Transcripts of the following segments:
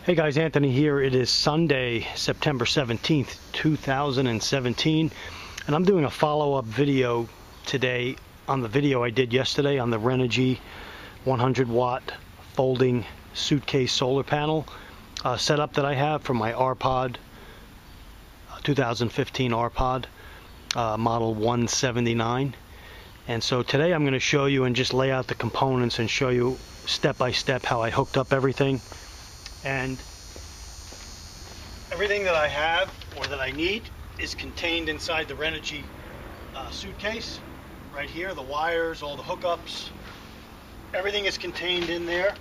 Hey guys, Anthony here. It is Sunday, September 17th, 2017, and I'm doing a follow-up video today on the video I did yesterday on the Renogy 100W folding suitcase solar panel setup that I have for my R-Pod, 2015 R-Pod, model 179. And so today I'm going to show you and just lay out the components and show you step by step how I hooked up everything. And everything that I have or that I need is contained inside the Renogy suitcase right here. The wires, all the hookups, everything is contained in there.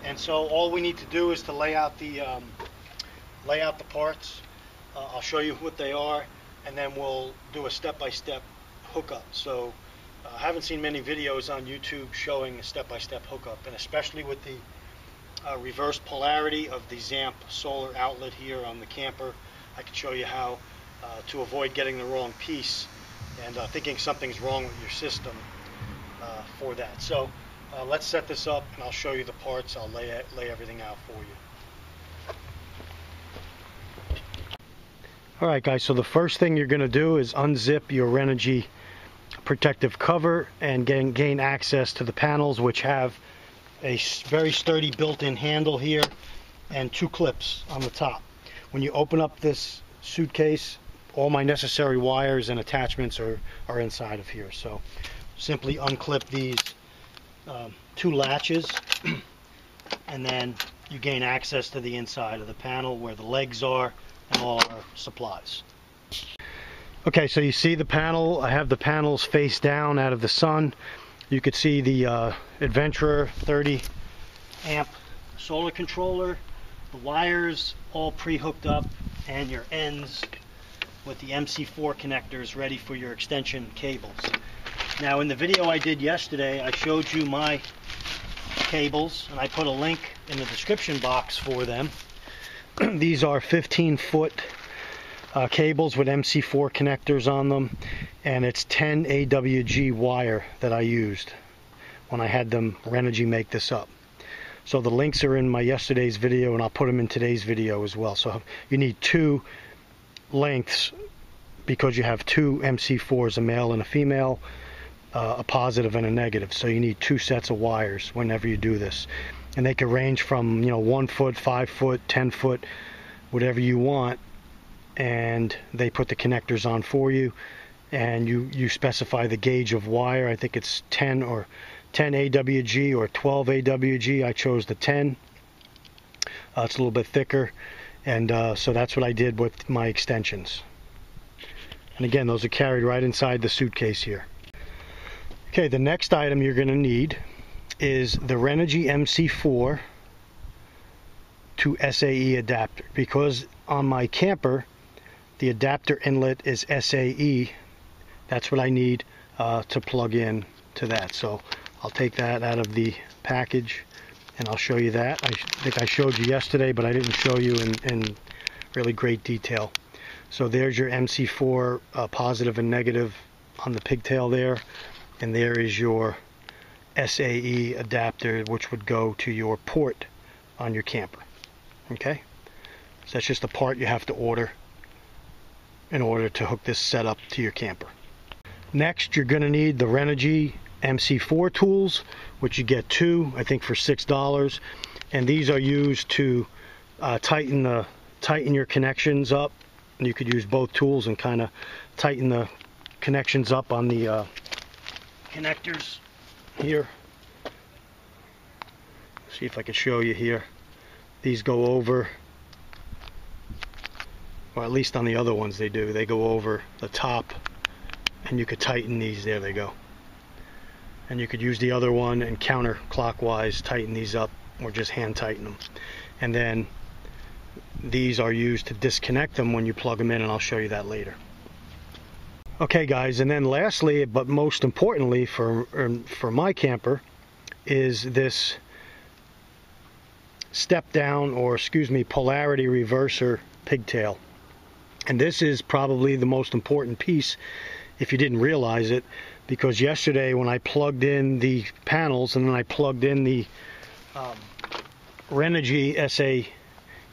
And so all we need to do is to lay out the parts. I'll show you what they are, and then we'll do a step-by-step hookup. So I haven't seen many videos on YouTube showing a step-by-step hookup, and especially with the reverse polarity of the ZAMP solar outlet here on the camper, I can show you how to avoid getting the wrong piece and thinking something's wrong with your system for that. So let's set this up and I'll show you the parts. I'll lay everything out for you. Alright guys, so the first thing you're going to do is unzip your Renogy protective cover and gain access to the panels, which have a very sturdy built-in handle here and two clips on the top. When you open up this suitcase, all my necessary wires and attachments are inside of here. So simply unclip these two latches and then you gain access to the inside of the panel where the legs are and all our supplies. Okay, so you see the panel. I have the panels face down out of the sun. You could see the Adventurer 30 amp solar controller, the wires all pre-hooked up, and your ends with the MC4 connectors ready for your extension cables. Now in the video I did yesterday, I showed you my cables, and I put a link in the description box for them. These are 15-foot cables with MC4 connectors on them, and it's 10 AWG wire that I used when I had them Renogy make this up. So the links are in my yesterday's video, and I'll put them in today's video as well. So you need two lengths because you have two MC4s, a male and a female, a positive and a negative. So you need two sets of wires whenever you do this, and they can range from 1 foot, 5 foot, 10 foot, whatever you want. And they put the connectors on for you, and you specify the gauge of wire. I think it's 10 AWG or 12 AWG. I chose the 10. It's a little bit thicker, and so that's what I did with my extensions. And again, those are carried right inside the suitcase here. Okay, the next item you're going to need is the Renogy MC4 to SAE adapter, because on my camper the adapter inlet is SAE. That's what I need to plug in to that. So I'll take that out of the package and I'll show you that. I think I showed you yesterday, but I didn't show you in really great detail. So there's your MC4 positive and negative on the pigtail there, and there is your SAE adapter, which would go to your port on your camper. Okay, so that's just a part you have to order in order to hook this setup to your camper. Next, you're going to need the Renogy MC4 tools, which you get two, I think, for $6, and these are used to tighten your connections up. And you could use both tools and kind of tighten the connections up on the connectors here. See if I can show you here. These go over, or at least on the other ones they do. They go over the top, and you could tighten these. There they go. And you could use the other one and counterclockwise tighten these up, or just hand tighten them. And then these are used to disconnect them when you plug them in, and I'll show you that later. Okay guys, and then lastly, but most importantly for my camper, is this step down, or excuse me, polarity reverser pigtail. And this is probably the most important piece if you didn't realize it, because yesterday when I plugged in the panels and then I plugged in the Renogy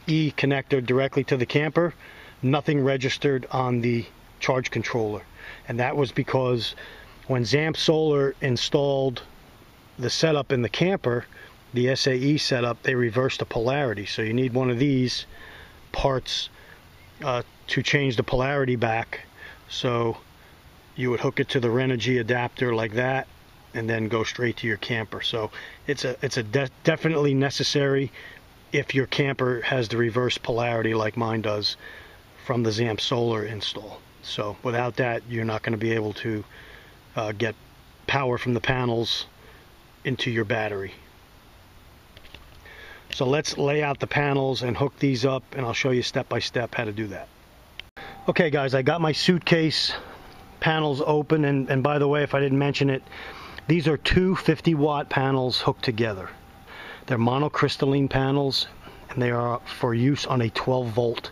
connector directly to the camper, nothing registered on the charge controller. And that was because when Zamp Solar installed the setup in the camper, the SAE setup, they reversed the polarity. So you need one of these parts to change the polarity back. So you would hook it to the Renogy adapter like that, and then go straight to your camper. So it's definitely necessary if your camper has the reverse polarity like mine does from the Zamp Solar install. So without that, you're not going to be able to get power from the panels into your battery. So let's lay out the panels and hook these up, and I'll show you step by step how to do that. Okay guys, I got my suitcase panels open, and by the way, if I didn't mention it, these are two 50-watt panels hooked together. They're monocrystalline panels, and they are for use on a 12-volt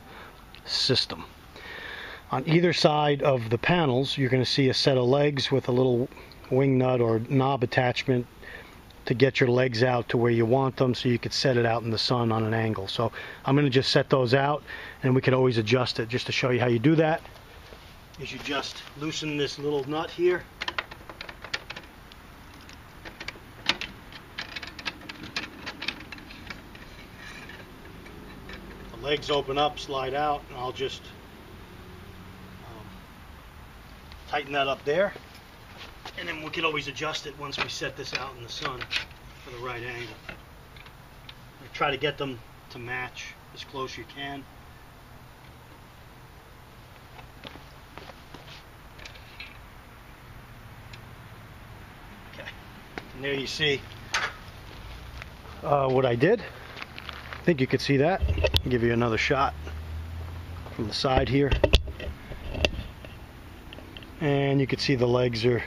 system. On either side of the panels, you're going to see a set of legs with a little wing nut or knob attachment to get your legs out to where you want them, so you could set it out in the sun on an angle. So I'm going to just set those out, and we could always adjust it. Just to show you how you do that, is you just loosen this little nut here. The legs open up, slide out, and I'll just tighten that up there. And then we can always adjust it once we set this out in the sun for the right angle. Try to get them to match as close as you can. Okay, and there you see what I did. I think you could see that. I'll give you another shot from the side here. And you can see the legs are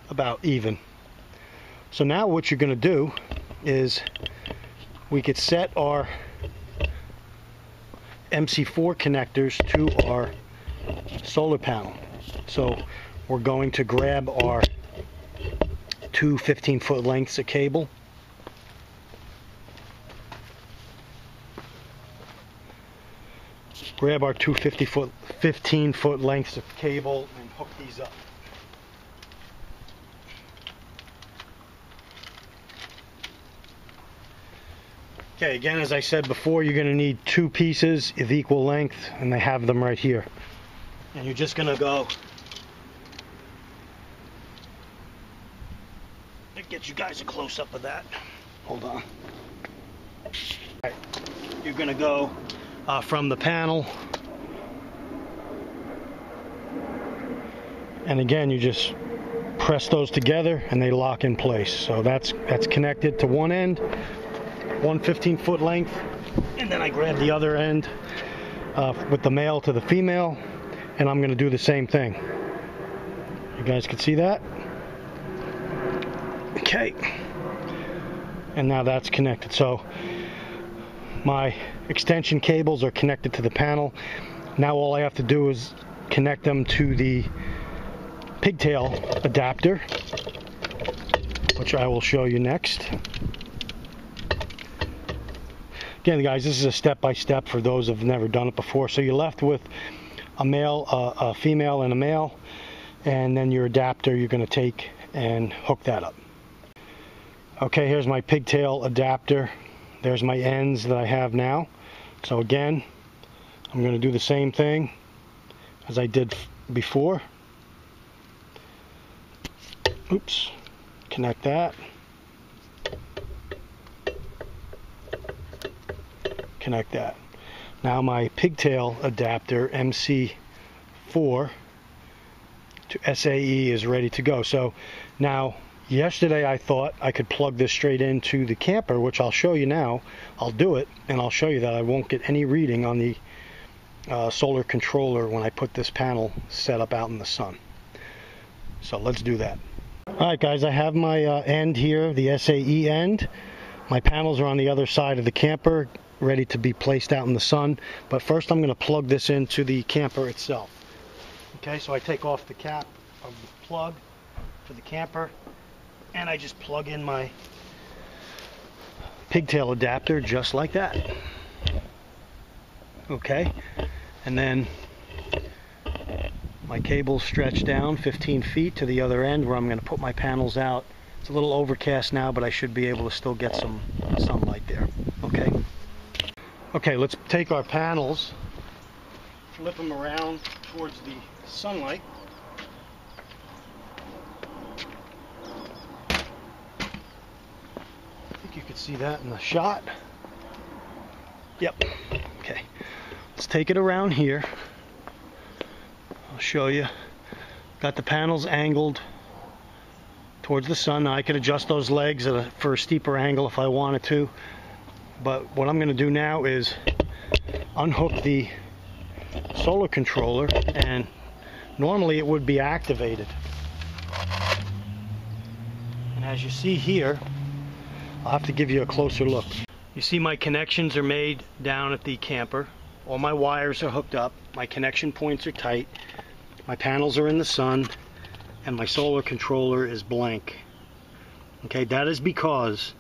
about even. So now what you're going to do is we could set our MC4 connectors to our solar panel. So we're going to grab our two 15-foot lengths of cable. Grab our two 15-foot lengths of cable and hook these up. Okay, again, as I said before, you're going to need two pieces of equal length, and they have them right here. And you're just going to go, let's get you guys a close-up of that. Hold on. All right. You're going to go from the panel, and again, you just press those together and they lock in place. So that's connected to one end, one 15-foot length, and then I grab the other end with the male to the female, and I'm going to do the same thing. You guys can see that? Okay, and now that's connected. So my extension cables are connected to the panel. Now all I have to do is connect them to the pigtail adapter, which I will show you next. Again, guys, this is a step-by-step for those who have never done it before. So you're left with a male, a female, and a male, and then your adapter you're going to take and hook that up. Okay, here's my pigtail adapter. There's my ends that I have now. So again, I'm going to do the same thing as I did before. Oops, connect that. Connect that. Now my pigtail adapter MC4 to SAE is ready to go. So now, yesterday I thought I could plug this straight into the camper, which I'll show you now. I'll do it, and I'll show you that I won't get any reading on the solar controller when I put this panel set up out in the sun. So let's do that. Alright guys, I have my end here, the SAE end. My panels are on the other side of the camper, ready to be placed out in the sun. But first I'm going to plug this into the camper itself. Okay, so I take off the cap of the plug for the camper, and I just plug in my pigtail adapter just like that. Okay, and then my cable's stretched down 15 feet to the other end where I'm going to put my panels out. It's a little overcast now, but I should be able to still get some sunlight there. Okay. Okay, let's take our panels, flip them around towards the sunlight. I think you could see that in the shot. Yep. Okay. Let's take it around here. I'll show you. Got the panels angled towards the sun. Now I could adjust those legs for a steeper angle if I wanted to. But what I'm going to do now is unhook the solar controller, and normally it would be activated. And as you see here, I'll have to give you a closer look. You see my connections are made down at the camper. All my wires are hooked up. My connection points are tight. My panels are in the sun, and my solar controller is blank. Okay, that is because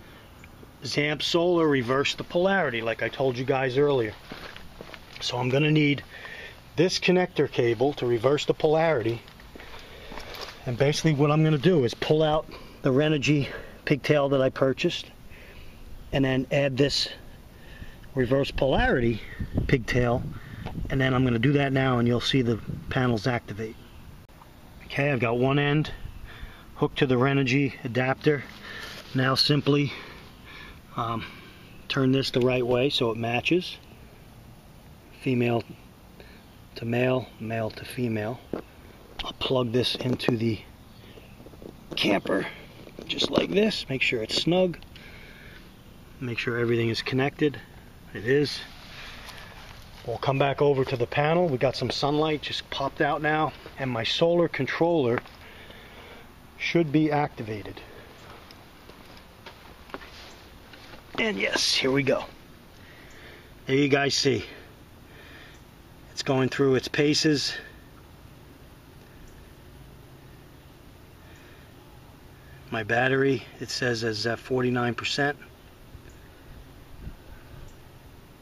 Zamp Solar reversed the polarity like I told you guys earlier. So I'm going to need this connector cable to reverse the polarity. And basically what I'm going to do is pull out the Renogy pigtail that I purchased and then add this reverse polarity pigtail, and then I'm going to do that now and you'll see the panels activate. Okay, I've got one end hooked to the Renogy adapter. Now simply turn this the right way so it matches. Female to male, male to female. I'll plug this into the camper just like this. Make sure it's snug. Make sure everything is connected. It is. We'll come back over to the panel. We got some sunlight just popped out now, and my solar controller should be activated. And yes, here we go. There you guys see. It's going through its paces. My battery, it says, is at 49%.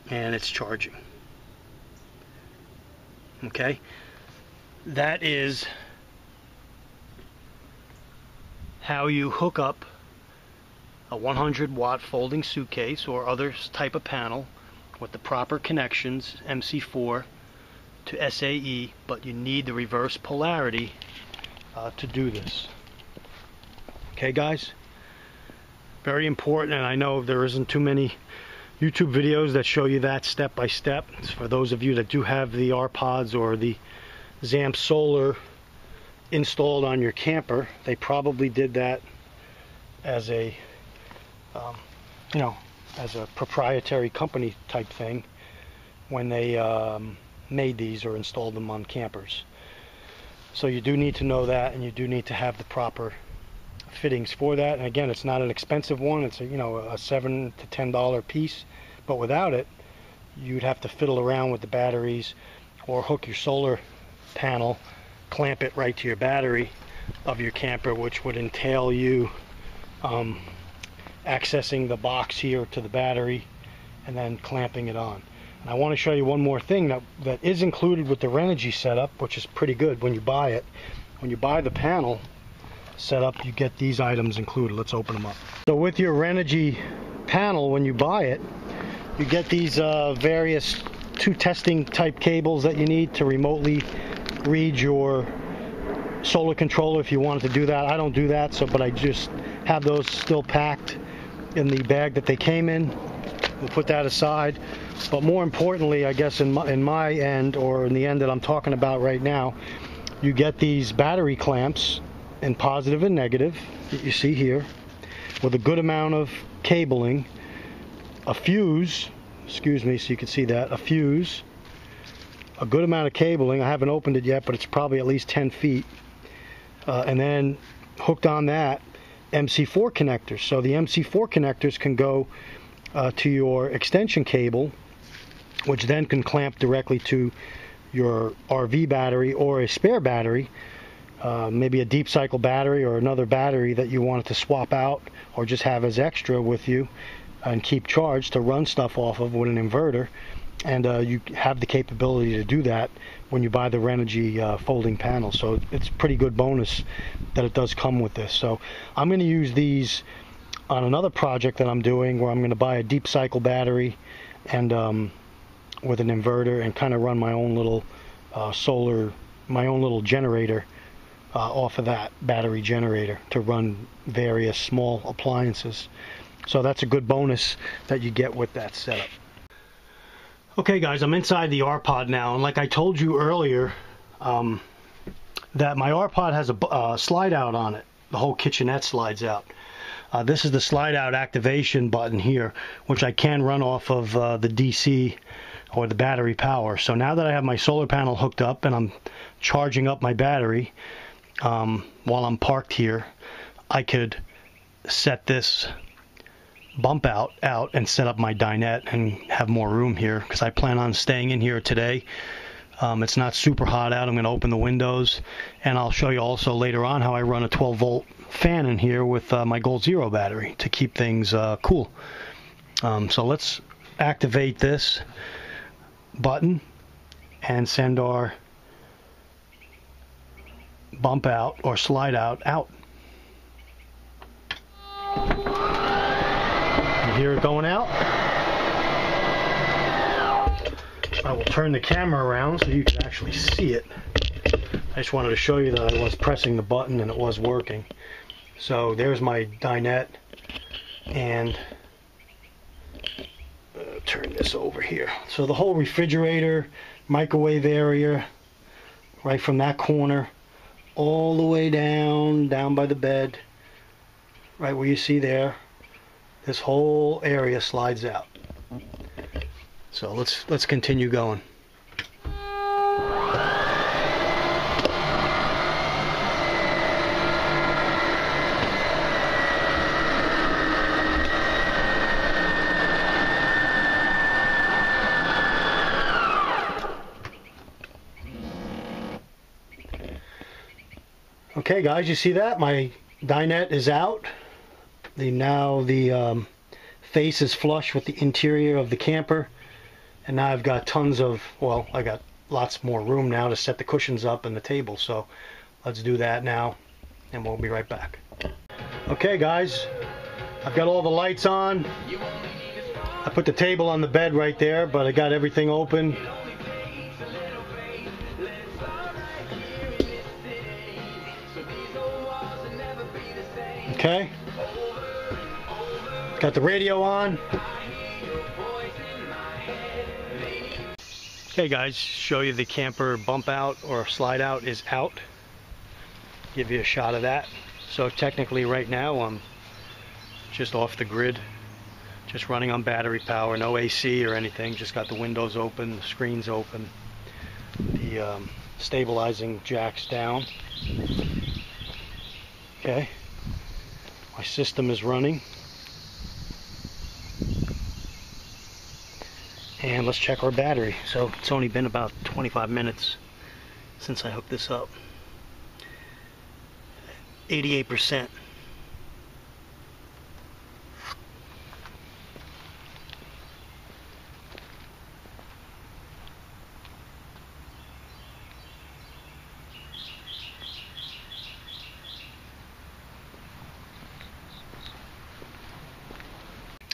And it's charging. Okay, that is how you hook up a 100-watt folding suitcase or other type of panel with the proper connections, MC4 to SAE, but you need the reverse polarity to do this. Okay guys, very important, and I know there isn't too many YouTube videos that show you that step by step. For those of you that do have the R-Pods or the Zamp Solar installed on your camper, they probably did that as a as a proprietary company type thing when they made these or installed them on campers. So you do need to know that, and you do need to have the proper fittings for that. And again, it's not an expensive one. It's a $7 to $10 piece, but without it you'd have to fiddle around with the batteries or hook your solar panel, clamp it right to your battery of your camper, which would entail you accessing the box here to the battery and then clamping it on. And I want to show you one more thing that is included with the Renogy setup, which is pretty good when you buy it. When you buy the panel setup, you get these items included. Let's open them up. So with your Renogy panel, when you buy it, you get these various 2 testing type cables that you need to remotely read your solar controller if you wanted to do that. I don't do that, but I just have those still packed in the bag that they came in. We'll put that aside. But more importantly, I guess in my end, or in the end that I'm talking about right now, you get these battery clamps in positive and negative that you see here, with a good amount of cabling, a fuse, excuse me, so you can see that, a fuse, a good amount of cabling. I haven't opened it yet, but it's probably at least 10 feet. And then hooked on that, MC4 connectors. So the MC4 connectors can go to your extension cable, which then can clamp directly to your RV battery or a spare battery, maybe a deep cycle battery or another battery that you wanted to swap out or just have as extra with you. and keep charged to run stuff off of with an inverter. And you have the capability to do that when you buy the Renogy folding panel. So it's a pretty good bonus that it does come with this. So I'm going to use these on another project that I'm doing, where I'm going to buy a deep cycle battery and with an inverter, and kind of run my own little my own little generator off of that battery generator to run various small appliances. So that's a good bonus that you get with that setup. Okay guys, I'm inside the R-Pod now, and like I told you earlier, that my R-Pod has a slide out on it. The whole kitchenette slides out. This is the slide out activation button here, which I can run off of the DC or the battery power. So now that I have my solar panel hooked up and I'm charging up my battery while I'm parked here, I could set this bump out and set up my dinette and have more room here, because I plan on staying in here today. It's not super hot out. I'm going to open the windows, and I'll show you also later on how I run a 12-volt fan in here with my Gold Zero battery to keep things cool. So let's activate this button and send our bump out or slide out. You hear it going out? I will turn the camera around so you can actually see it. I just wanted to show you that I was pressing the button and it was working. So there's my dinette, and turn this over here. So the whole refrigerator, microwave area, right from that corner all the way down by the bed, right where you see there, this whole area slides out. So let's continue going. Okay guys, you see that? My dinette is out. Now the face is flush with the interior of the camper. And now I've got tons of, well, I got lots more room now to set the cushions up and the table. So let's do that now, and we'll be right back. Okay guys, I've got all the lights on. I put the table on the bed right there, but I got everything open. Okay, got the radio on. Okay guys, show you the camper bump out or slide out is out. Give you a shot of that. So technically right now I'm just off the grid, just running on battery power, no AC or anything, just got the windows open, the screens open, the stabilizing jacks down. Okay, my system is running. And let's check our battery. So it's only been about 25 minutes since I hooked this up. 88%.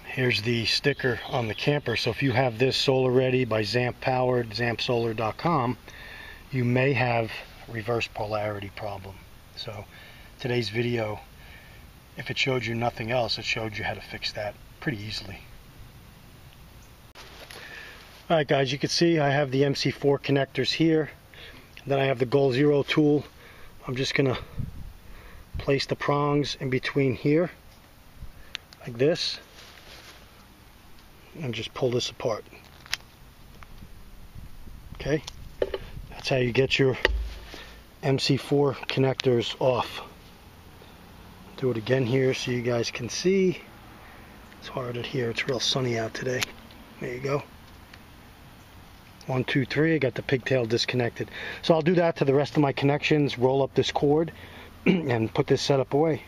Here's the sticker on the camper. So if you have this Solar Ready by Zamp Powered, zampsolar.com, you may have reverse polarity problem. So today's video, if it showed you nothing else, it showed you how to fix that pretty easily. Alright guys, you can see I have the MC4 connectors here. Then I have the Gold Zero tool. I'm just going to place the prongs in between here, like this, and just pull this apart. Okay, that's how you get your MC4 connectors off. Do it again here so you guys can see. It's hard out here, it's real sunny out today. There you go. 1, 2, 3, I got the pigtail disconnected. So I'll do that to the rest of my connections, roll up this cord, and put this setup away.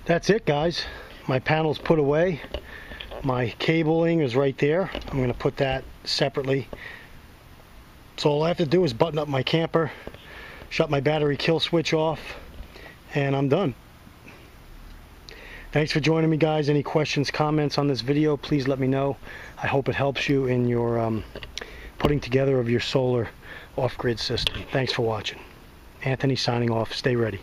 That's it, guys. My panel's put away. My cabling is right there. I'm going to put that separately. So all I have to do is button up my camper, shut my battery kill switch off, and I'm done. Thanks for joining me, guys. Any questions, comments on this video, please let me know. I hope it helps you in your putting together of your solar off-grid system. Thanks for watching. Anthony signing off. Stay ready.